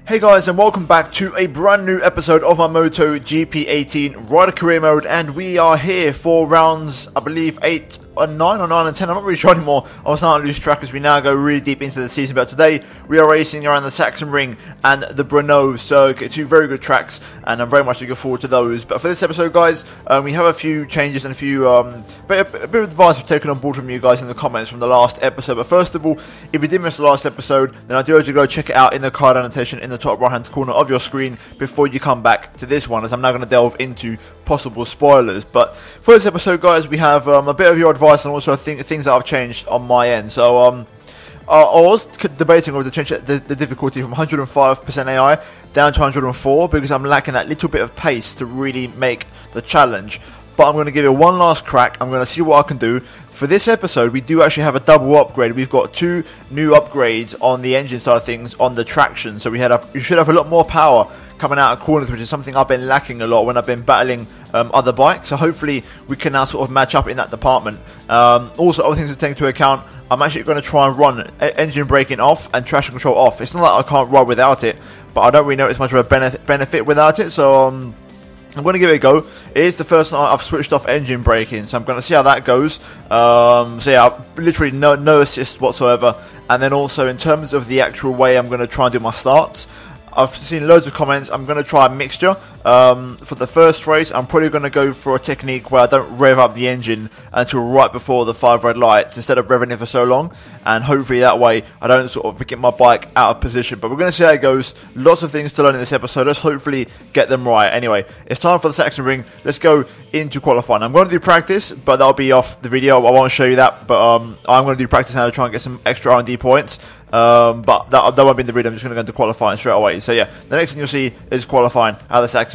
Hey guys, and welcome back to a brand new episode of my MotoGP 18 Rider Career Mode, and we are here for rounds, I believe, 8 and 9 or 9 and 10, I'm not really sure anymore. I was starting to lose track as we now go really deep into the season, but today we are racing around the Sachsenring and the Brno circuit, two very good tracks, and I'm very much looking forward to those. But for this episode, guys, we have a few changes and a few, a bit of advice I've taken on board from you guys in the comments from the last episode. But first of all, if you did miss the last episode, then I do urge you to go check it out in the card annotation in the top right hand corner of your screen before you come back to this one, as I'm now going to delve into possible spoilers. But for this episode, guys, we have a bit of your advice and also things that I've changed on my end. So I was debating whether to change the difficulty from 105% AI down to 104 because I'm lacking that little bit of pace to really make the challenge. But I'm going to give it one last crack. I'm going to see what I can do. For this episode, we do actually have a double upgrade. We've got two new upgrades on the engine side of things on the traction. So you should have a lot more power coming out of corners, which is something I've been lacking a lot when I've been battling other bikes. So hopefully we can now sort of match up in that department. Also, other things to take into account, I'm actually going to try and run engine braking off and traction control off. It's not that I can't ride without it, but I don't really notice much of a benefit without it. So I'm going to give it a go. It is the first time I've switched off engine braking, so I'm going to see how that goes. So yeah, literally no assist whatsoever. And then also in terms of the actual way I'm going to try and do my starts, I've seen loads of comments. I'm going to try a mixture. For the first race, I'm probably going to go for a technique where I don't rev up the engine until right before the 5 red lights instead of revving it for so long. And hopefully that way I don't sort of get my bike out of position. But we're going to see how it goes. Lots of things to learn in this episode. Let's hopefully get them right. Anyway, it's time for the Sachsenring. Let's go into qualifying. I'm going to do practice, but that'll be off the video. I won't show you that. But I'm going to do practice now to try and get some extra R&D points. But that won't be in the video. I'm just going to go into qualifying straight away. So yeah, the next thing you'll see is qualifying at the Sachsenring.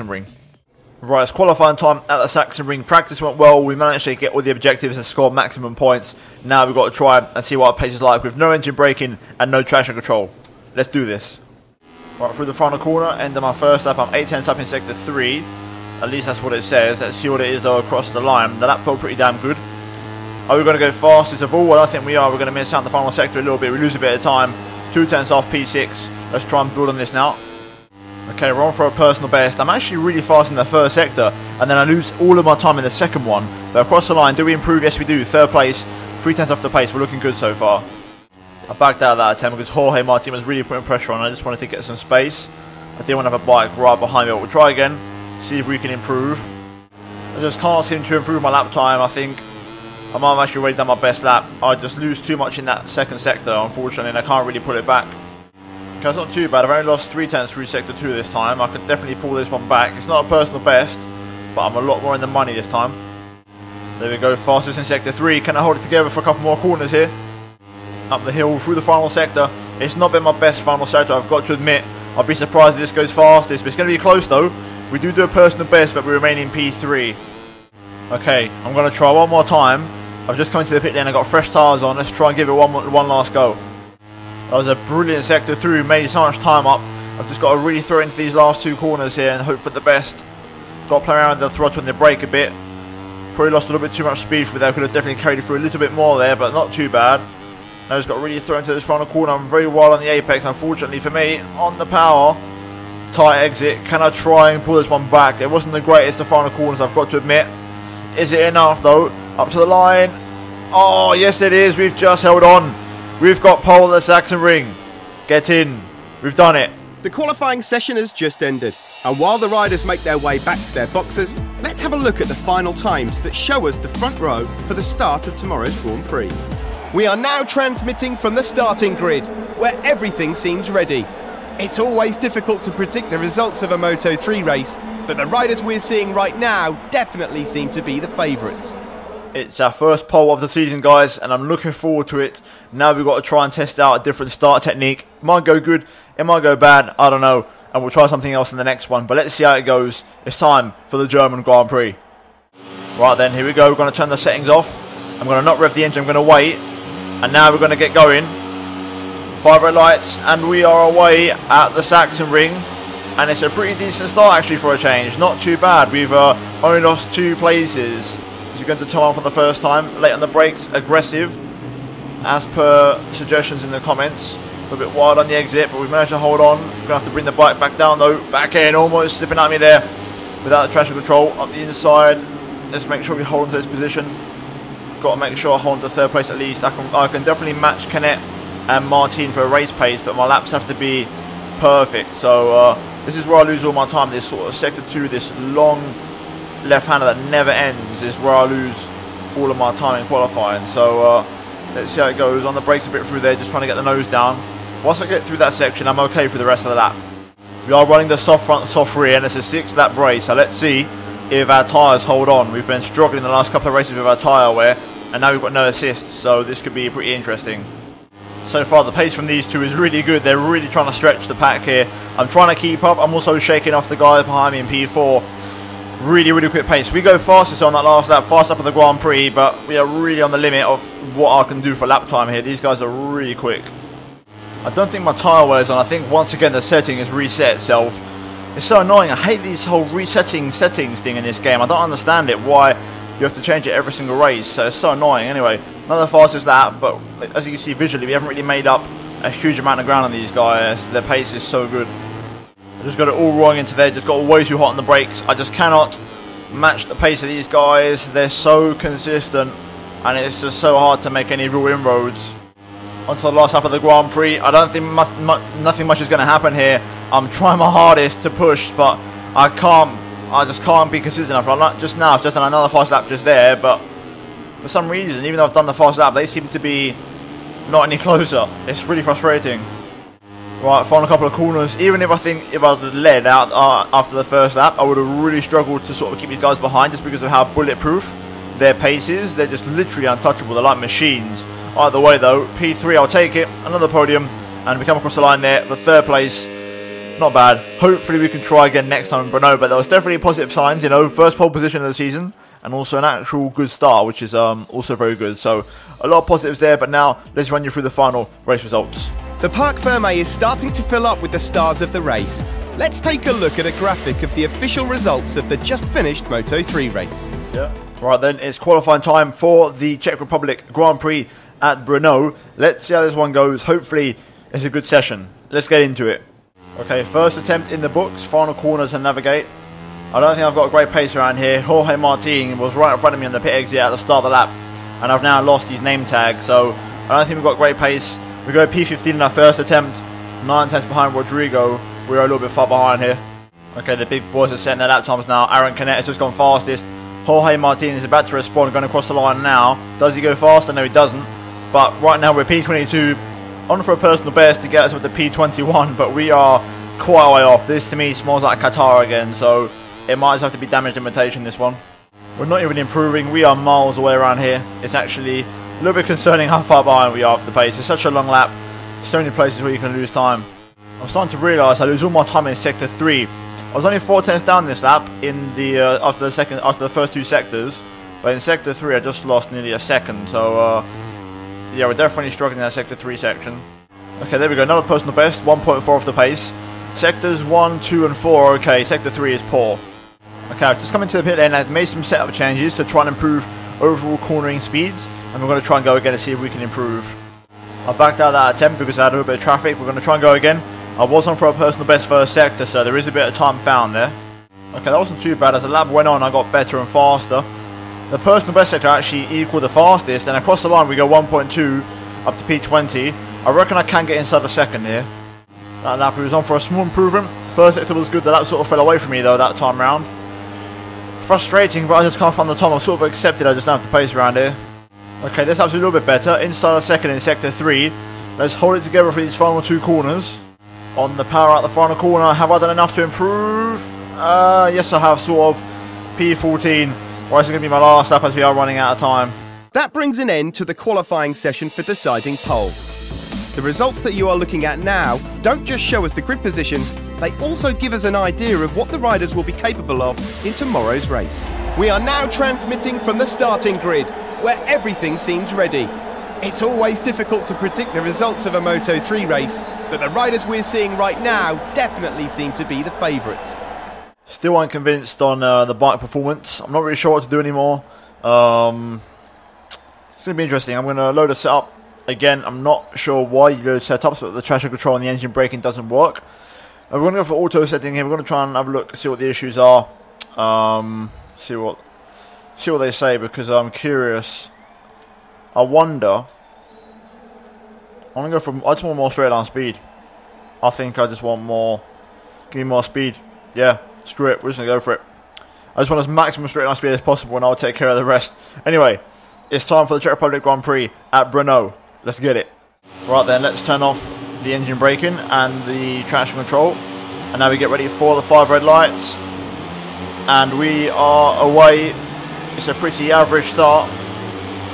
Right, it's qualifying time at the Sachsenring. Practice went well. We managed to get all the objectives and score maximum points. Now we've got to try and see what our pace is like with no engine braking and no traction control. Let's do this. Right, through the final corner, end of my first lap. I'm 8/10 up in sector 3. At least that's what it says. Let's see what it is though across the line. The lap felt pretty damn good. Are we going to go fastest of all? Well, I think we are. We're going to miss out on the final sector a little bit. We lose a bit of time. 2/10 off P6. Let's try and build on this now. Okay, we're on for a personal best. I'm actually really fast in the first sector, and then I lose all of my time in the second one. But across the line, do we improve? Yes, we do. Third place, 3/10 off the pace. We're looking good so far. I backed out of that attempt because Jorge Martin was really putting pressure on. I just wanted to get some space. I didn't want to have a bike right behind me, but we'll try again. See if we can improve. I just can't seem to improve my lap time. I think I might have actually already done my best lap. I just lose too much in that second sector, unfortunately, and I can't really pull it back. Okay, it's not too bad. I've only lost 3/10 through sector 2 this time. I could definitely pull this one back. It's not a personal best, but I'm a lot more in the money this time. There we go, fastest in sector 3. Can I hold it together for a couple more corners here? Up the hill through the final sector. It's not been my best final sector, I've got to admit. I'll be surprised if this goes fastest, but it's going to be close though. We do a personal best, but we remain in P3. Okay, I'm going to try one more time. I've just come into the pit lane, I got fresh tyres on. Let's try and give it one last go. That was a brilliant sector through, made so much time up. I've just got to really throw into these last two corners here and hope for the best. Got to play around with the throttle and the brake a bit. Probably lost a little bit too much speed through there. Could have definitely carried it through a little bit more there, but not too bad. Now just got to really throw into this final corner. I'm very wild on the apex, unfortunately for me. On the power. Tight exit. Can I try and pull this one back? It wasn't the greatest of final corners, I've got to admit. Is it enough though? Up to the line. Oh, yes it is. We've just held on. We've got pole at the Sachsenring. Get in. We've done it. The qualifying session has just ended, and while the riders make their way back to their boxes, let's have a look at the final times that show us the front row for the start of tomorrow's Grand Prix. We are now transmitting from the starting grid, where everything seems ready. It's always difficult to predict the results of a Moto3 race, but the riders we're seeing right now definitely seem to be the favourites. It's our first pole of the season, guys, and I'm looking forward to it. Now we've got to try and test out a different start technique. It might go good, it might go bad, I don't know. And we'll try something else in the next one. But let's see how it goes. It's time for the German Grand Prix. Right then, here we go. We're going to turn the settings off. I'm going to not rev the engine, I'm going to wait. And now we're going to get going. 5 red lights, and we are away at the Sachsenring. And it's a pretty decent start actually for a change. Not too bad. We've only lost 2 places. As you're going to turn on for the first time. Late on the brakes, aggressive. As per suggestions in the comments. A bit wide on the exit, but we've managed to hold on. We're going to have to bring the bike back down though. Back in, almost slipping at me there without the traction control. Up the inside, let's make sure we hold on to this position. Got to make sure I hold on to third place at least. I can definitely match Canet and Martin for a race pace, but my laps have to be perfect. So this is where I lose all my time. This sort of sector 2, this long left-hander that never ends, is where I lose all of my time in qualifying. So let's see how it goes. On the brakes a bit through there, just trying to get the nose down. Once I get through that section, I'm okay for the rest of the lap. We are running the soft front, soft rear, and it's a 6-lap race. So let's see if our tyres hold on. We've been struggling the last couple of races with our tyre wear, and now we've got no assist, so this could be pretty interesting. So far, the pace from these two is really good. They're really trying to stretch the pack here. I'm trying to keep up. I'm also shaking off the guy behind me in P4. Really, really quick pace. We go fastest on that last lap, fast up of the Grand Prix, but we are really on the limit of what I can do for lap time here. These guys are really quick. I don't think my tyre wear is on. I think once again the setting has reset itself. It's so annoying. I hate this whole resetting settings thing in this game. I don't understand it, why you have to change it every single race. So it's so annoying. Anyway, another fastest lap, but as you can see visually, we haven't really made up a huge amount of ground on these guys. Their pace is so good. I just got it all wrong into there. Just got way too hot on the brakes. I just cannot match the pace of these guys. They're so consistent, and it's just so hard to make any real inroads. Onto the last lap of the Grand Prix. I don't think nothing much is going to happen here. I'm trying my hardest to push, but I just can't be consistent enough. Like just now, I've just done another fast lap just there, but for some reason, even though I've done the fast lap, they seem to be not any closer. It's really frustrating. Right, final couple of corners. Even if if I'd led out after the first lap, I would have really struggled to sort of keep these guys behind just because of how bulletproof their pace is. They're just literally untouchable. They're like machines. Either way though, P3, I'll take it. Another podium, and we come across the line there for third place. Not bad. Hopefully we can try again next time in Brno, but there was definitely positive signs, you know, first pole position of the season, and also an actual good start, which is also very good. So a lot of positives there, but now let's run you through the final race results. The Parc Fermé is starting to fill up with the stars of the race. Let's take a look at a graphic of the official results of the just finished Moto3 race. Yeah. Right then, it's qualifying time for the Czech Republic Grand Prix at Brno. Let's see how this one goes. Hopefully it's a good session. Let's get into it. Okay, first attempt in the books, final corner to navigate. I don't think I've got a great pace around here. Jorge Martin was right in front of me on the pit exit at the start of the lap, and I've now lost his name tag, so I don't think we've got great pace. We go P15 in our first attempt, 9 tenths behind Rodrigo. We're a little bit far behind here. Okay, the big boys are setting their lap times now. Aaron Canet has just gone fastest. Jorge Martin is about to respond, going across the line now. Does he go faster? No, he doesn't. But right now we're P22, on for a personal best to get us with the P21, but we are quite a way off. This to me smells like Qatar again, so it might have to be damaged imitation, this one. We're not even improving. We are miles away around here. It's actually a little bit concerning how far behind we are after the pace. It's such a long lap. So many places where you can lose time. I'm starting to realise I lose all my time in sector 3. I was only 4 tenths down this lap in the after the first 2 sectors, but in sector 3 I just lost nearly a second. So yeah, we're definitely struggling in that sector 3 section. Okay, there we go. Another personal best, 1.4 off the pace. Sectors 1, 2 and 4 are okay. Sector 3 is poor. Okay, I've just come into the pit lane. I've made some setup changes to try and improve overall cornering speeds, and we're going to try and go again to see if we can improve. I backed out of that attempt because I had a little bit of traffic. We're going to try and go again. I was on for a personal best first sector, so there is a bit of time found there. Okay, that wasn't too bad. As the lap went on, I got better and faster. The personal best sector actually equaled the fastest, and across the line we go 1.2 up to P20. I reckon I can get inside the second here. That lap was on for a small improvement. First sector was good. The lap sort of fell away from me though that time round. Frustrating, but I just can't find the time. I've sort of accepted I just don't have the pace around here. Okay, this lap's a little bit better. Inside the second in sector 3. Let's hold it together for these final 2 corners. On the power out the final corner. Have I done enough to improve? Yes, I have, sort of. P14. Right, it's going to be my last lap as we are running out of time. That brings an end to the qualifying session for deciding pole. The results that you are looking at now don't just show us the grid positions, they also give us an idea of what the riders will be capable of in tomorrow's race. We are now transmitting from the starting grid, where everything seems ready. It's always difficult to predict the results of a Moto3 race, but the riders we're seeing right now definitely seem to be the favourites. Still unconvinced on the bike performance. I'm not really sure what to do anymore. It's going to be interesting. I'm going to load a setup Again, I'm not sure why you do setups, but the traction control and the engine braking doesn't work. We're going to go for auto setting here. We're going to try and have a look, see what the issues are. See what they say, because I'm curious. I wonder. I want to go for. I just want more straight line speed. I think I just want more. Give me more speed. Yeah, screw it. We're just going to go for it. I just want as maximum straight line speed as possible, and I'll take care of the rest. Anyway, it's time for the Czech Republic Grand Prix at Brno. Let's get it. Right then, let's turn off the engine braking and the traction control. And now we get ready for the 5 red lights. And we are away. It's a pretty average start.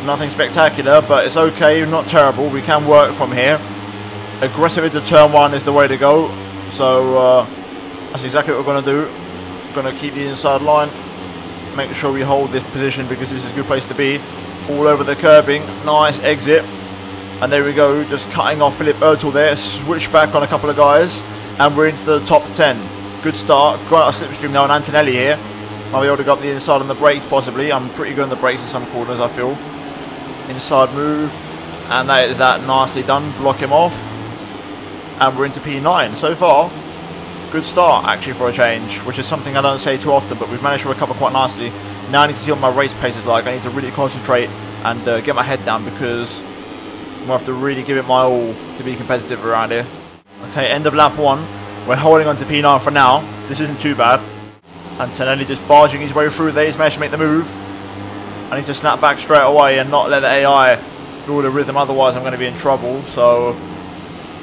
Nothing spectacular, but it's okay, not terrible. We can work from here. Aggressive into turn 1 is the way to go. So that's exactly what we're going to do. We're going to keep the inside line. Make sure we hold this position because this is a good place to be. All over the curbing. Nice exit. And there we go, just cutting off Philip Ertl there. Switch back on a couple of guys. And we're into the top 10. Good start. Got a slipstream now on Antonelli here. Might be able to go up the inside on the brakes possibly. I'm pretty good on the brakes in some corners, I feel. Inside move. And that is that nicely done. Block him off. And we're into P9. So far, good start actually for a change, which is something I don't say too often, but we've managed to recover quite nicely. Now I need to see what my race pace is like. I need to really concentrate and get my head down, because I'm going to have to really give it my all to be competitive around here. Okay, end of lap 1. We're holding on to P9 for now. This isn't too bad. Antonelli just barging his way through there. He's managed to make the move. I need to snap back straight away and not let the AI rule the rhythm, otherwise I'm going to be in trouble. So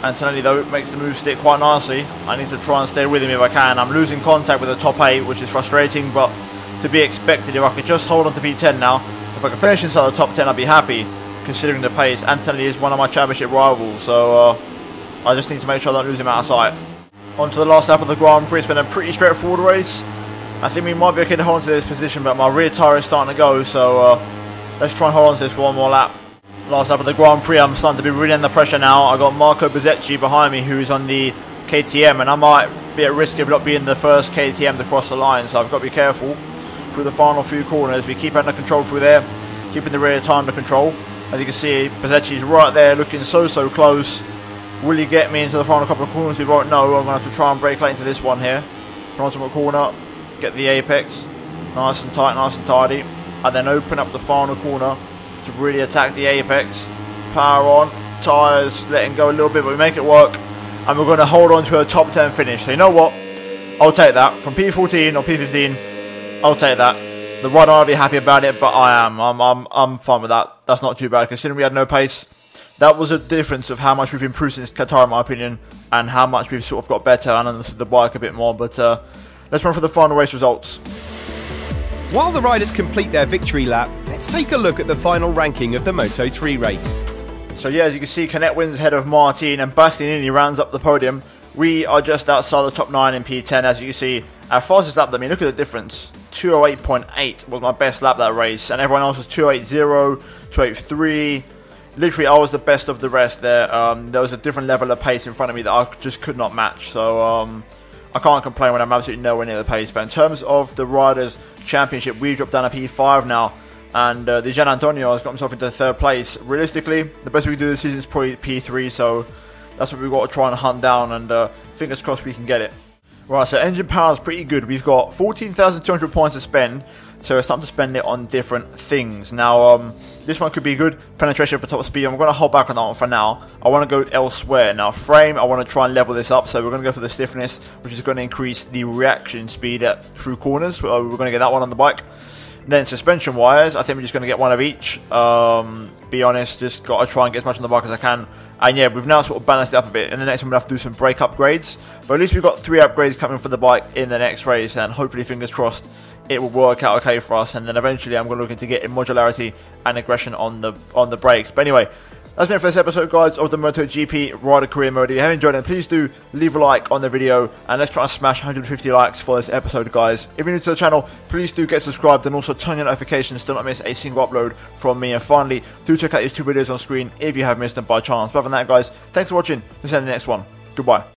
Antonelli though makes the move stick quite nicely. I need to try and stay with him if I can. I'm losing contact with the top 8, which is frustrating, but to be expected. If I could just hold on to P10 now, if I could finish inside the top 10, I'd be happy, considering the pace. Antonelli is one of my championship rivals, so I just need to make sure I don't lose him out of sight. On to the last lap of the Grand Prix. It's been a pretty straightforward race. I think we might be okay to hold on to this position, but my rear tyre is starting to go, so let's try and hold on to this for one more lap. Last lap of the Grand Prix, I'm starting to be really under pressure now. I got Marco Bezzecchi behind me, who's on the KTM, and I might be at risk of not being the first KTM to cross the line, so I've got to be careful through the final few corners. We keep under control through there, keeping the rear tyre under control. As you can see, Bezzecchi's right there, looking so close. Will he get me into the final couple of corners? We won't know. I'm going to have to try and brake late into this one here. Penultimate corner, get the apex, nice and tight, nice and tidy, and then open up the final corner to really attack the apex. Power on, tyres letting go a little bit, but we make it work, and we're going to hold on to a top 10 finish. So you know what? I'll take that. From P14 or P15, I'll take that. The rider I'll be happy about it, but I'm fine with that. That's not too bad, considering we had no pace. That was a difference of how much we've improved since Qatar, in my opinion, and how much we've sort of got better and understood the bike a bit more. But let's run for the final race results. While the riders complete their victory lap, let's take a look at the final ranking of the Moto3 race. So yeah, as you can see, Canet wins ahead of Martin, and Bastianini rounds up the podium. We are just outside the top 9 in P10, as you can see. Our fastest lap, I mean, look at the difference. 208.8 was my best lap that race, and everyone else was 280, 283. Literally, I was the best of the rest there. There was a different level of pace in front of me that I just could not match. So I can't complain when I'm absolutely nowhere near the pace. But in terms of the Riders' Championship, we dropped down to P5 now. And the Gian Antonio has got himself into 3rd place. Realistically, the best we can do this season is probably P3. So that's what we've got to try and hunt down. And fingers crossed we can get it. Right, so engine power is pretty good. We've got 14,200 points to spend. So it's time to spend it on different things. Now, this one could be good. Penetration for top speed. I'm going to hold back on that one for now. I want to go elsewhere. Now, frame, I want to try and level this up. So we're going to go for the stiffness, which is going to increase the reaction speed through corners. We're going to get that one on the bike. Then suspension wires, I think we're just going to get one of each. Be honest, just got to try and get as much on the bike as I can. And yeah, we've now sort of balanced it up a bit. In the next one, we'll have to do some brake upgrades. But at least we've got 3 upgrades coming for the bike in the next race. And hopefully, fingers crossed, it will work out okay for us. And then eventually, I'm going to look into getting modularity and aggression on the brakes. But anyway, that's been it for this episode, guys, of the MotoGP Rider Career Mode. If you have enjoyed it, please do leave a like on the video. And let's try and smash 150 likes for this episode, guys. If you're new to the channel, please do get subscribed and also turn your notifications to not miss a single upload from me. And finally, do check out these 2 videos on screen if you have missed them by chance. But other than that, guys, thanks for watching. We'll see you in the next one. Goodbye.